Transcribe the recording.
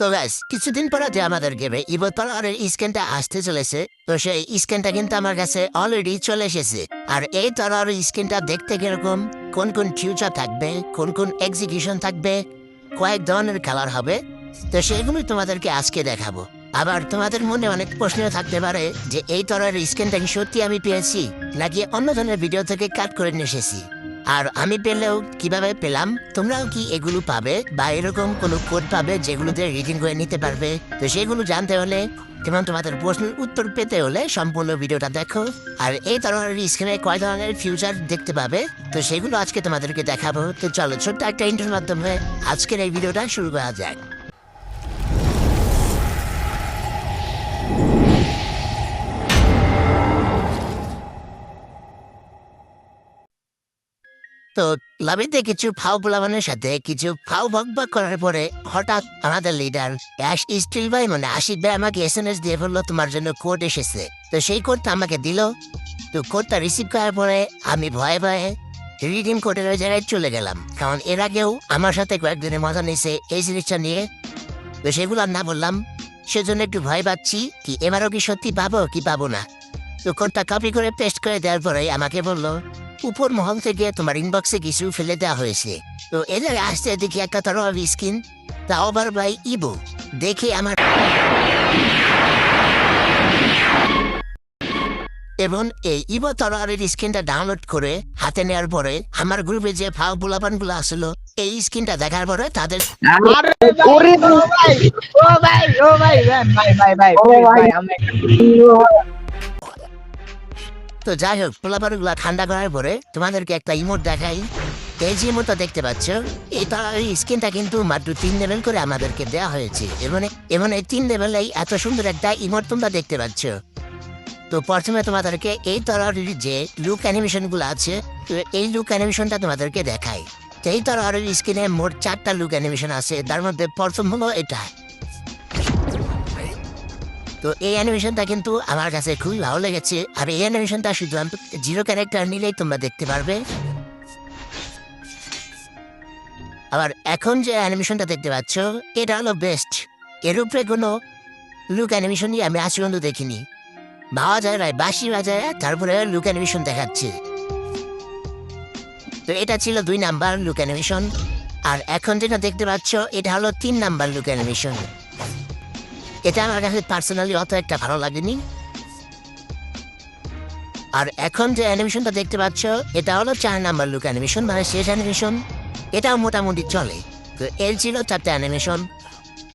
তো ব্যাস কিছুদিন পরে যে আমাদের গেমে ইভোতলারের স্ক্যানটা আসতে চলেছে। তো সেই স্ক্যানটা কিন্তু আমার কাছে অলরেডি চলে এসেছে। আর এই তলোয়ারের স্ক্যানটা দেখতে কিরকম, কোন কোন ফিউচার থাকবে, কোন কোন এক্সিকিউশন থাকবে, কয়েক ধরনের কালার হবে, তো সেগুলোই তোমাদেরকে আজকে দেখাবো। আবার তোমাদের মনে অনেক প্রশ্ন থাকতে পারে যে এই তলোয়ারের স্ক্যানটা কি সত্যি আমি পেয়েছি নাকি অন্য ধরনের ভিডিও থেকে কাট করে নিয়ে এসেছি। আর আমি পেলেও কিভাবে পেলাম, তোমরাও কি এগুলো পাবে বা এরকম কোনো কোড পাবে যেগুলোতে রিডিং করে নিতে পারবে? তো সেগুলো জানতে হলে যেমন তোমাদের প্রশ্নের উত্তর পেতে হলে সম্পূর্ণ ভিডিওটা দেখো। আর এই ধরনের স্ক্রিনে কয় ধরনের ফিউচার দেখতে পাবে, তো সেগুলো আজকে তোমাদেরকে দেখাবো। তো চলো ছোট্ট একটা ইন্টারভিউর মাধ্যমে আজকের এই ভিডিওটা শুরু করা যাক। তো লাবিতে কিছু ফাও পোলাবানের সাথে কিছু ফাও বকবক করার পরে হঠাৎ আমাদের লিডার অ্যাশ স্টিল ভাই আশিক ভাই আমাকে SMS দিয়ে বললো তোমার জন্য কোড এসেছে। তো সেই কোডটা আমাকে দিল। তো কোডটা রিসিভ করার পরে আমি ভয়ে ভয়ে রিডিম কোডের ওই জায়গায় চলে গেলাম, কারণ এর আগেও আমার সাথে কয়েকদিনের মজা নিয়েছে এই জিনিসটা নিয়ে। তো সেগুলো আর না বললাম, সেজন্য একটু ভয় পাচ্ছি কি এবারও কি সত্যি পাবো কি পাবো না। তো কোডটা কপি করে পেস্ট করে দেওয়ার পরে আমাকে বললো উপর মহল থেকে তোমার ইনবক্সে কিছু ফেলে দেওয়া হয়েছে। তো এদের আসতে দেখি একটা তরোয়ার স্কিন, তাও আবার ভাই ইবো। দেখে আমার এবং এই ইবো তরোয়ারের স্কিনটা ডাউনলোড করে হাতে নেওয়ার পরে আমার গ্রুপে যে ফাও পোলাপান গুলো আসলো এই স্কিনটা দেখার পরে তাদের তো যাই হোক পোলাপান গুলা ঠান্ডা করার পরে তোমাদেরকে একটা ইমোট দেখাই। এই যে ইমোটটা দেখতে পাচ্ছ, এটা স্কিনটা কিন্তু মাত্র 3 লেভেল করে আমাদেরকে দেওয়া হয়েছে। এবং এই 3 লেভেলেই এত সুন্দর একটা ইমোট তোমরা দেখতে পাচ্ছ। তো প্রথমে তোমাদেরকে এই তরোয়ারের যে লুক অ্যানিমেশন গুলো আছে, তো এই লুক অ্যানিমেশনটা তোমাদেরকে দেখাই। তো এই তরোয়ারের স্কিনে মোট 4টা লুক অ্যানিমেশন আছে, তার মধ্যে প্রথম হলো এটা। তো এই অ্যানিমেশনটা কিন্তু আমার কাছে খুবই ভালো লেগেছে। আর এই অ্যানিমেশনটা শুধুমাত্র 0 ক্যারেক্টার নিলেই তোমরা দেখতে পারবে। আবার এখন যে অ্যানিমেশনটা দেখতে পাচ্ছ এটা হলো বেস্ট। এর উপরে কোনো লুক অ্যানিমেশনই আমি আজ পর্যন্ত দেখিনি। ভাবা যায় না বাঁশি বাজায় তারপরে লুক অ্যানিমেশন দেখাচ্ছে। তো এটা ছিল 2 নাম্বার লুক অ্যানিমেশন। আর এখন যেটা দেখতে পাচ্ছ এটা হলো 3 নাম্বার লুক অ্যানিমেশন। এটা আমার কাছে পার্সোনালি অত একটা ভালো লাগেনি। আর এখন যে অ্যানিমেশনটা দেখতে পাচ্ছ এটা হলো 4 নাম্বার লুক অ্যানিমেশন, মানে শেষ অ্যানিমেশন। এটাও মোটামুটি চলে। তো এর ছিল 4টা অ্যানিমেশন।